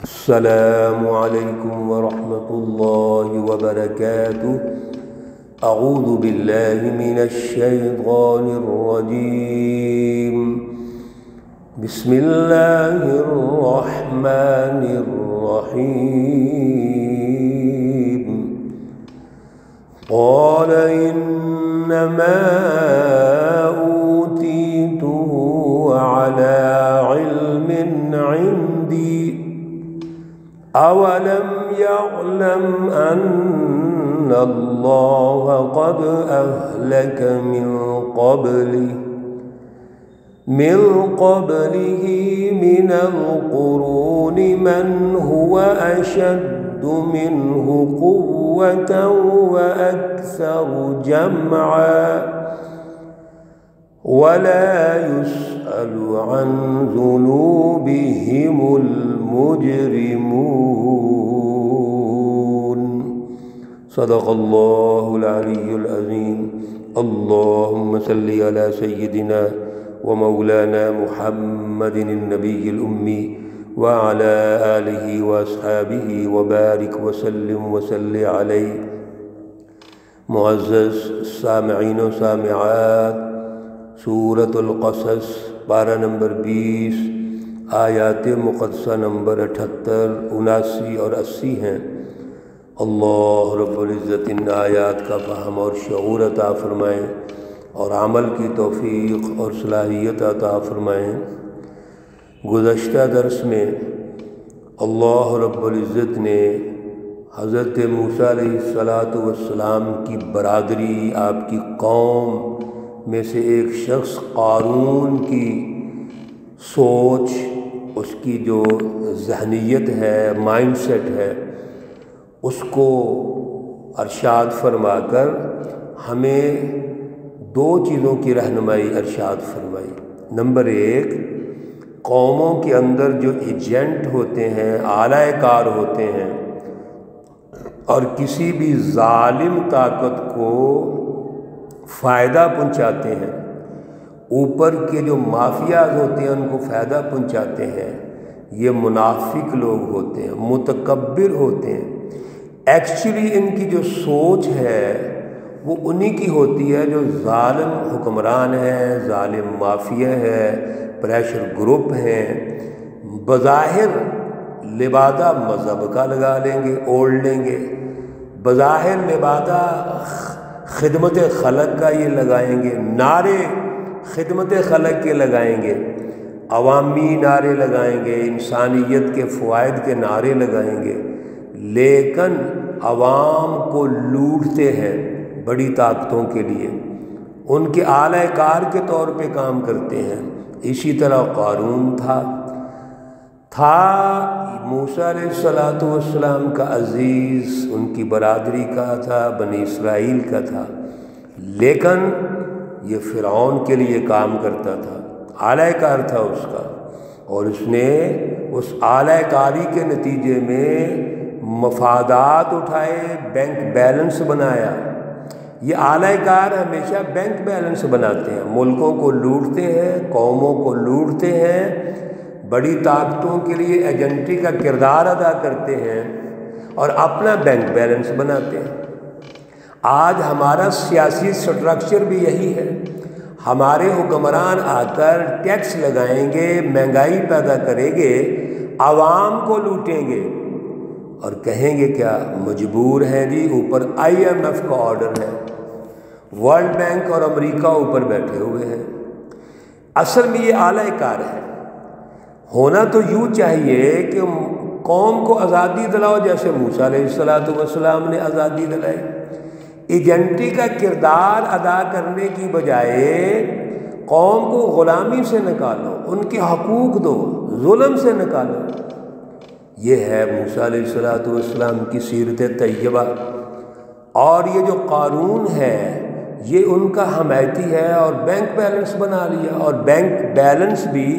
السلام علیکم ورحمۃ اللہ وبرکاتہ۔ اعوذ باللہ من الشیطان الرجیم، بسم اللہ الرحمن الرحیم۔ قال انما اوتیتہ علی علم عندی اولم يعلم ان اللہ قد اہلک من قبله من القرون من هو اشد منه قوة واکثر جمعا ولا يسأل عن ذنوبهم المجرمون۔ صدق اللہ العلی العظیم۔ اللہم صل علی سیدنا ومولانا محمد النبی الأمی وعلى آلہ واصحابہ وبارک وسلم وصلی علیہ۔ معزز سامعین و سامعات، سورۃ القصص پارہ نمبر 20 آیات مقدسہ نمبر 78، 79 اور 80 ہیں۔ اللہ رب العزت ان آیات کا فہم اور شعور عطا فرمائیں اور عمل کی توفیق اور صلاحیت عطا فرمائیں۔ گزشتہ درس میں اللہ رب العزت نے حضرت موسیٰ علیہ السلام کی برادری، آپ کی قوم میں سے ایک شخص قارون کی سوچ، اس کی جو ذہنیت ہے، مائنڈ سیٹ ہے، اس کو ارشاد فرما کر ہمیں دو چیزوں کی رہنمائی ارشاد فرمائی۔ نمبر 1، قوموں کے اندر جو ایجنٹ ہوتے ہیں، اعلی کار ہوتے ہیں، اور کسی بھی ظالم طاقت کو فائدہ پہنچاتے ہیں، اوپر کے جو مافیاز ہوتے ہیں ان کو فائدہ پہنچاتے ہیں، یہ منافق لوگ ہوتے ہیں، متکبر ہوتے ہیں۔ ایکچولی ان کی جو سوچ ہے وہ انہی کی ہوتی ہے جو ظالم حکمران ہیں، ظالم مافیا ہے، پریشر گروپ ہیں۔ بظاہر لبادہ مذہب کا لگا لیں گے، اوڑھ لیں گے، بظاہر لبادہ خدمت خلق کا یہ لگائیں گے، نعرے خدمت خلق کے لگائیں گے، عوامی نعرے لگائیں گے، انسانیت کے فوائد کے نعرے لگائیں گے، لیکن عوام کو لوٹتے ہیں بڑی طاقتوں کے لیے، ان کے اعلی کار کے طور پہ کام کرتے ہیں۔ اسی طرح قارون تھا موسیٰ علیہ السلام کا عزیز، ان کی برادری کا تھا، بنی اسرائیل کا تھا، لیکن یہ فرعون کے لیے کام کرتا تھا، اعلی کار تھا اس کا، اور اس نے اس اعلی کاری کے نتیجے میں مفادات اٹھائے، بینک بیلنس بنایا۔ یہ اعلی کار ہمیشہ بینک بیلنس بناتے ہیں، ملکوں کو لوٹتے ہیں، قوموں کو لوٹتے ہیں، بڑی طاقتوں کے لیے ایجنٹی کا کردار ادا کرتے ہیں اور اپنا بینک بیلنس بناتے ہیں۔ آج ہمارا سیاسی سٹرکچر بھی یہی ہے۔ ہمارے حکمران آ کر ٹیکس لگائیں گے، مہنگائی پیدا کریں گے، عوام کو لوٹیں گے اور کہیں گے کیا مجبور ہیں جی، اوپر IMF کا آرڈر ہے، ورلڈ بینک اور امریکہ اوپر بیٹھے ہوئے ہیں۔ اصل میں یہ اعلی کار ہے۔ ہونا تو یوں چاہیے کہ قوم کو آزادی دلاؤ، جیسے موسیٰ علیہ السلام نے آزادی دلائی۔ ایجنٹی کا کردار ادا کرنے کی بجائے قوم کو غلامی سے نکالو، ان کے حقوق دو، ظلم سے نکالو۔ یہ ہے موسیٰ علیہ السلام کی سیرت طیبہ۔ اور یہ جو قارون ہے یہ ان کا حمایتی ہے اور بینک بیلنس بنا لیا، اور بینک بیلنس بھی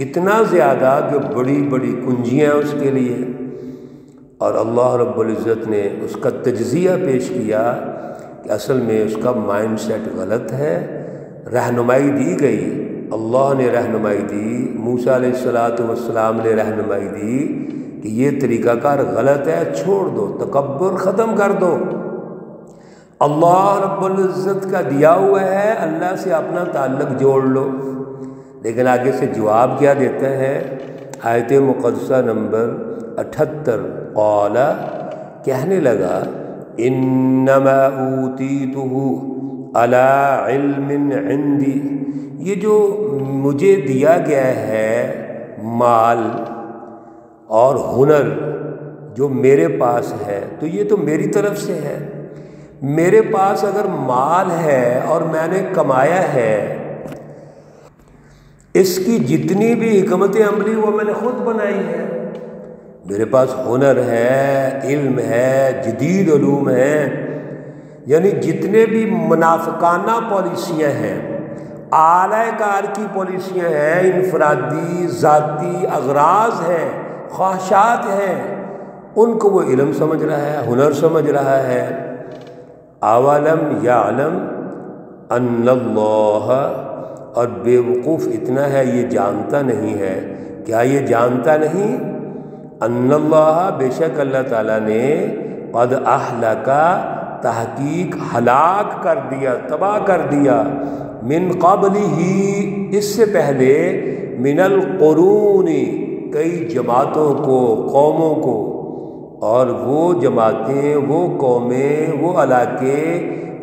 اتنا زیادہ کہ بڑی بڑی کنجیاں اس کے لیے۔ اور اللہ رب العزت نے اس کا تجزیہ پیش کیا کہ اصل میں اس کا مائنڈ سیٹ غلط ہے۔ رہنمائی دی گئی، اللہ نے رہنمائی دی، موسیٰ علیہ السلام نے رہنمائی دی کہ یہ طریقہ کار غلط ہے، چھوڑ دو، تکبر ختم کر دو۔ اللہ رب العزت کا دیا ہوا ہے، اللہ سے اپنا تعلق جوڑ لو۔ لیکن آگے سے جواب کیا دیتا ہے؟ آیت مقدسہ نمبر 78، قال، کہنے لگا، انما اوتیتہ علی علم عندی، یہ جو مجھے دیا گیا ہے مال اور ہنر جو میرے پاس ہے، تو یہ تو میری طرف سے ہے۔ میرے پاس اگر مال ہے اور میں نے کمایا ہے، اس کی جتنی بھی حکمت عملی وہ میں نے خود بنائی ہے۔ میرے پاس ہنر ہے، علم ہے، جدید علوم ہیں، یعنی جتنے بھی منافقانہ پالیسیاں ہیں، اعلی کار کی پالیسیاں ہیں، انفرادی ذاتی اغراض ہیں، خواہشات ہیں، ان کو وہ علم سمجھ رہا ہے، ہنر سمجھ رہا ہے۔ اولم یعلم ان اللہ، اور بے وقوف اتنا ہے یہ جانتا نہیں ہے، کیا یہ جانتا نہیں؟ ان اللہ، بے شک اللہ تعالیٰ نے، قد اہلک، تحقیق ہلاک کر دیا، تباہ کر دیا، من قبل ہی، اس سے پہلے، من القرون، کئی جماعتوں کو، قوموں کو، اور وہ جماعتیں، وہ قومیں، وہ علاقے،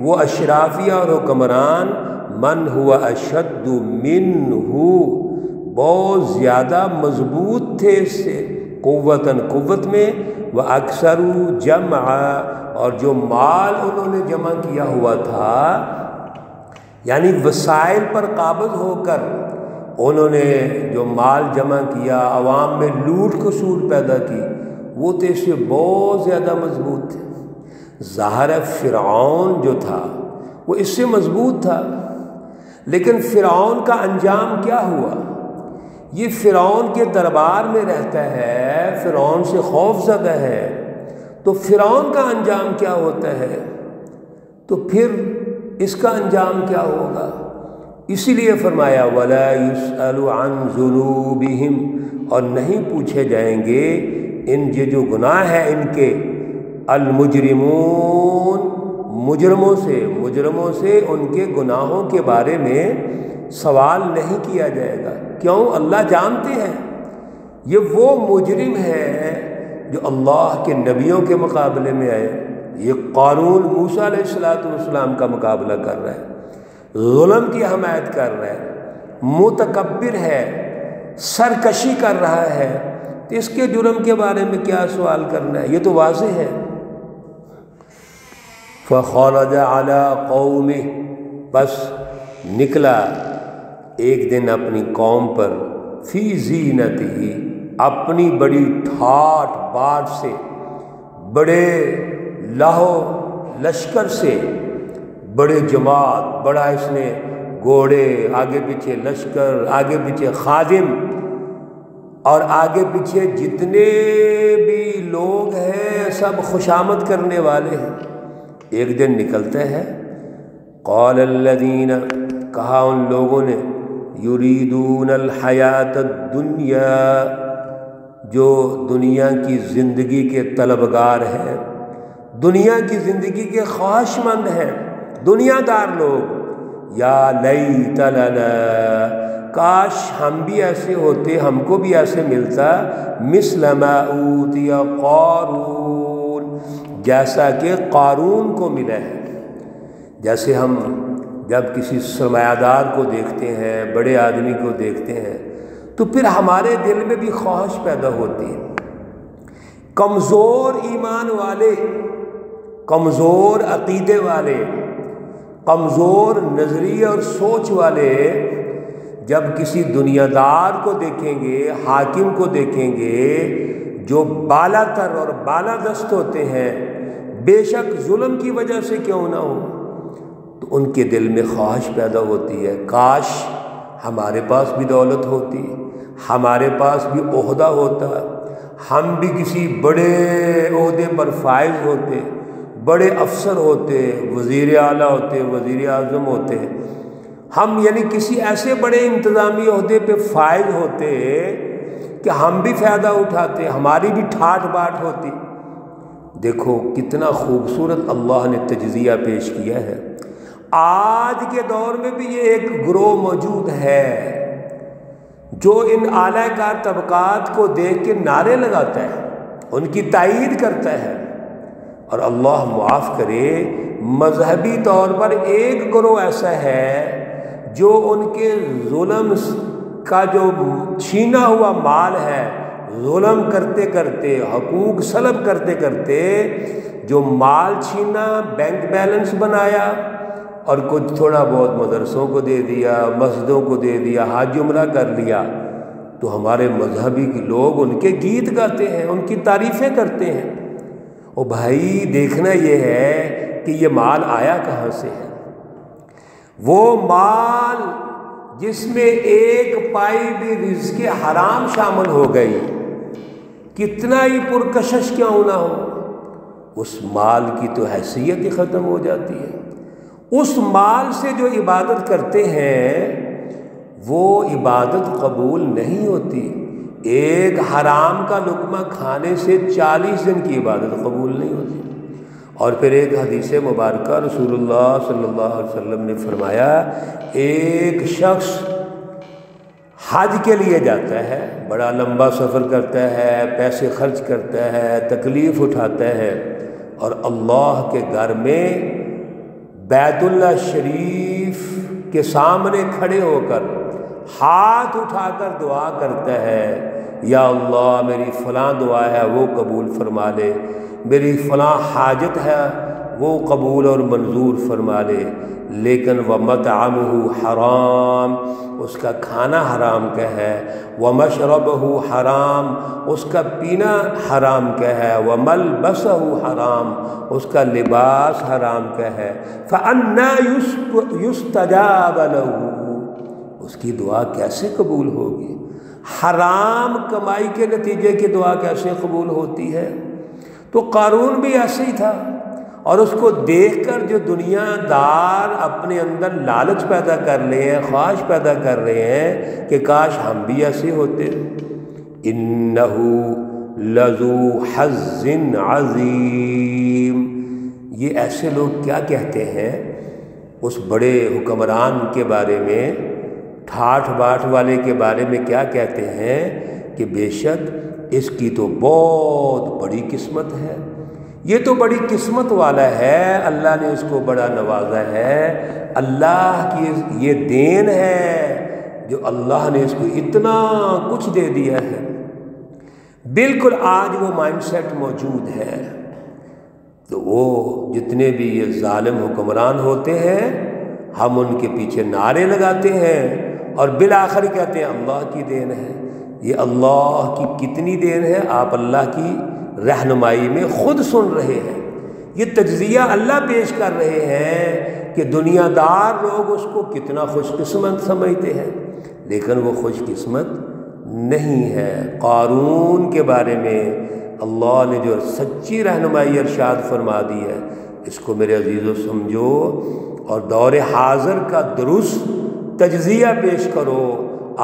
وہ اشرافیہ اور حکمران، من ہوا اشد منہ، بہت زیادہ مضبوط تھے اس سے، قوتاً، قوت میں، وہ اکثر جمع، اور جو مال انہوں نے جمع کیا ہوا تھا، یعنی وسائل پر قابض ہو کر انہوں نے جو مال جمع کیا، عوام میں لوٹ کھسوٹ پیدا کی، وہ تو اس سے بہت زیادہ مضبوط تھے۔ ظاہر فرعون جو تھا وہ اس سے مضبوط تھا، لیکن فرعون کا انجام کیا ہوا؟ یہ فرعون کے دربار میں رہتا ہے، فرعون سے خوف زدہ ہے، تو فرعون کا انجام کیا ہوتا ہے؟ تو پھر اس کا انجام کیا ہوگا؟ اسی لیے فرمایا وَلَا يُسْأَلُ عَنْ ذُنُوبِهِمْ، اور نہیں پوچھے جائیں گے ان یہ جو گناہ ہے ان کے، المجرمون، مجرموں سے ان کے گناہوں کے بارے میں سوال نہیں کیا جائے گا۔ کیوں؟ اللہ جانتے ہیں یہ وہ مجرم ہے جو اللہ کے نبیوں کے مقابلے میں آئے۔ یہ قارون موسیٰ علیہ السلام کا مقابلہ کر رہا ہے، ظلم کی حمایت کر رہا ہے، متکبر ہے، سرکشی کر رہا ہے، تو اس کے جرم کے بارے میں کیا سوال کرنا ہے؟ یہ تو واضح ہے۔ فَخَرَجَ عَلَىٰ قَوْمِهِ، بس نکلا ایک دن اپنی قوم پر، فی زینتہ، اپنی بڑی ٹھاٹ باٹ سے، بڑے لاہو لشکر سے، بڑے جماعت، بڑا اس نے گھوڑے، آگے پیچھے لشکر، آگے پیچھے خادم، اور آگے پیچھے جتنے بھی لوگ ہیں سب خوشامد کرنے والے ہیں۔ ایک دن نکلتے ہیں، قال الذین، کہا ان لوگوں نے، یریدون الحیات الدنیا، جو دنیا کی زندگی کے طلبگار ہیں، دنیا کی زندگی کے خواہش مند ہیں، دنیا دار لوگ، یا لیت لنا، کاش ہم بھی ایسے ہوتے، ہم کو بھی ایسے ملتا، مثل ما اوتی قارون، جیسا کہ قارون کو ملا ہے۔ جیسے ہم جب کسی سرمایہ دار کو دیکھتے ہیں، بڑے آدمی کو دیکھتے ہیں، تو پھر ہمارے دل میں بھی خواہش پیدا ہوتی ہے۔ کمزور ایمان والے، کمزور عقیدے والے، کمزور نظریے اور سوچ والے جب کسی دنیا دار کو دیکھیں گے، حاکم کو دیکھیں گے جو بالا تر اور بالا دست ہوتے ہیں، بے شک ظلم کی وجہ سے کیوں نہ ہو، تو ان کے دل میں خواہش پیدا ہوتی ہے، کاش ہمارے پاس بھی دولت ہوتی، ہمارے پاس بھی عہدہ ہوتا، ہم بھی کسی بڑے عہدے پر فائز ہوتے، بڑے افسر ہوتے، وزیر اعلیٰ ہوتے، وزیر اعظم ہوتے، ہم یعنی کسی ایسے بڑے انتظامی عہدے پہ فائز ہوتے کہ ہم بھی فائدہ اٹھاتے، ہماری بھی ٹھاٹ باٹ ہوتی۔ دیکھو کتنا خوبصورت اللہ نے تجزیہ پیش کیا ہے۔ آج کے دور میں بھی یہ ایک گروہ موجود ہے جو ان اعلی کار طبقات کو دیکھ کے نعرے لگاتا ہے، ان کی تائید کرتا ہے، اور اللہ معاف کرے مذہبی طور پر ایک گروہ ایسا ہے جو ان کے ظلم کا جو چھینا ہوا مال ہے، ظلم کرتے کرتے، حقوق سلب کرتے کرتے جو مال چھینا، بینک بیلنس بنایا اور کچھ تھوڑا بہت مدرسوں کو دے دیا، مسجدوں کو دے دیا، حج عمرہ کر لیا، تو ہمارے مذہبی لوگ ان کے گیت گاتے ہیں، ان کی تعریفیں کرتے ہیں۔ او بھائی دیکھنا یہ ہے کہ یہ مال آیا کہاں سے ہے؟ وہ مال جس میں ایک پائی بھی رزق حرام شامل ہو گئی، کتنا ہی پرکشش کیوں نہ ہو، اس مال کی تو حیثیت ہی ختم ہو جاتی ہے۔ اس مال سے جو عبادت کرتے ہیں وہ عبادت قبول نہیں ہوتی۔ ایک حرام کا لقمہ کھانے سے 40 دن کی عبادت قبول نہیں ہوتی۔ اور پھر ایک حدیث مبارکہ رسول اللہ صلی اللہ علیہ وسلم نے فرمایا، ایک شخص حج کے لیے جاتا ہے، بڑا لمبا سفر کرتا ہے، پیسے خرچ کرتا ہے، تکلیف اٹھاتا ہے، اور اللہ کے گھر میں بیت اللہ شریف کے سامنے کھڑے ہو کر ہاتھ اٹھا کر دعا کرتا ہے، یا اللہ میری فلاں دعا ہے وہ قبول فرما لے، میری فلاں حاجت ہے وہ قبول اور منظور فرما لے، لیکن وَمَطْعَمُهُ حرام، اس کا کھانا حرام کا ہے، وَمَشْرَبُهُ حرام، اس کا پینا حرام کا ہے، وَمَلْبَسُهُ حرام، اس کا لباس حرام کا ہے، فَأَنَّى يُسْتَجَابَ لَهُ، اس کی دعا کیسے قبول ہوگی؟ حرام کمائی کے نتیجے کی دعا کیسے قبول ہوتی ہے؟ تو قارون بھی ایسے ہی تھا، اور اس کو دیکھ کر جو دنیا دار اپنے اندر لالچ پیدا کر رہے ہیں، خواہش پیدا کر رہے ہیں کہ کاش ہم بھی ایسے ہوتے۔ اِنَّهُ لَذُو حَظٍّ عَظِيمٍ، یہ ایسے لوگ کیا کہتے ہیں اس بڑے حکمران کے بارے میں، ٹھاٹھ باٹھ والے کے بارے میں کیا کہتے ہیں کہ بے شک اس کی تو بہت بڑی قسمت ہے، یہ تو بڑی قسمت والا ہے، اللہ نے اس کو بڑا نوازا ہے، اللہ کی یہ دین ہے جو اللہ نے اس کو اتنا کچھ دے دیا ہے۔ بالکل آج وہ مائنڈ سیٹ موجود ہے، تو وہ جتنے بھی یہ ظالم حکمران ہوتے ہیں ہم ان کے پیچھے نعرے لگاتے ہیں اور بالآخر کہتے ہیں اللہ کی دین ہے۔ یہ اللہ کی کتنی دین ہے آپ اللہ کی رہنمائی میں خود سن رہے ہیں۔ یہ تجزیہ اللہ پیش کر رہے ہیں کہ دنیا دار لوگ اس کو کتنا خوش قسمت سمجھتے ہیں، لیکن وہ خوش قسمت نہیں ہے۔ قارون کے بارے میں اللہ نے جو سچی رہنمائی ارشاد فرما دی ہے، اس کو میرے عزیزو سمجھو اور دور حاضر کا درست تجزیہ پیش کرو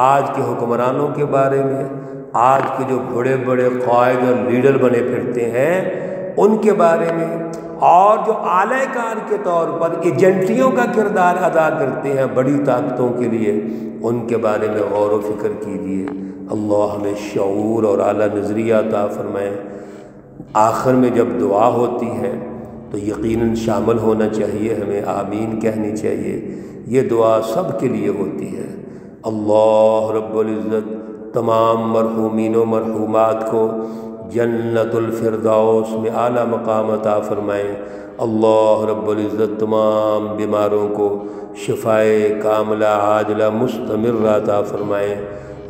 آج کے حکمرانوں کے بارے میں، آج کے جو بڑے بڑے قائد اور لیڈر بنے پھرتے ہیں ان کے بارے میں، اور جو اعلی کار کے طور پر ایجنٹیوں کا کردار ادا کرتے ہیں بڑی طاقتوں کے لیے، ان کے بارے میں غور و فکر کیجیے۔ اللہ ہمیں شعور اور اعلیٰ نظریہ عطا فرمائے۔ آخر میں جب دعا ہوتی ہے تو یقیناً شامل ہونا چاہیے، ہمیں آمین کہنی چاہیے۔ یہ دعا سب کے لیے ہوتی ہے۔ اللہ رب العزت تمام مرحومین و مرحومات کو جنت الفردوس میں اعلیٰ مقام عطا فرمائیں۔ اللہ رب العزت تمام بیماروں کو شفائے کاملہ عاجلہ مستمرہ عطا فرمائیں۔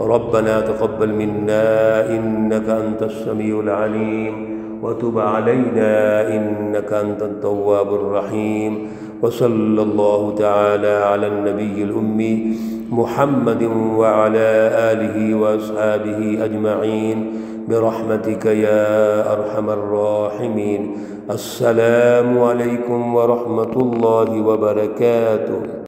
ربنا تقبل منا انك انت السميع العليم وتب علينا انك انت التواب الرحيم، وصلى الله تعالى على النبي الأمي محمد وعلى آله وأصحابه أجمعين برحمتك يا أرحم الراحمين۔ السلام عليكم ورحمة الله وبركاته۔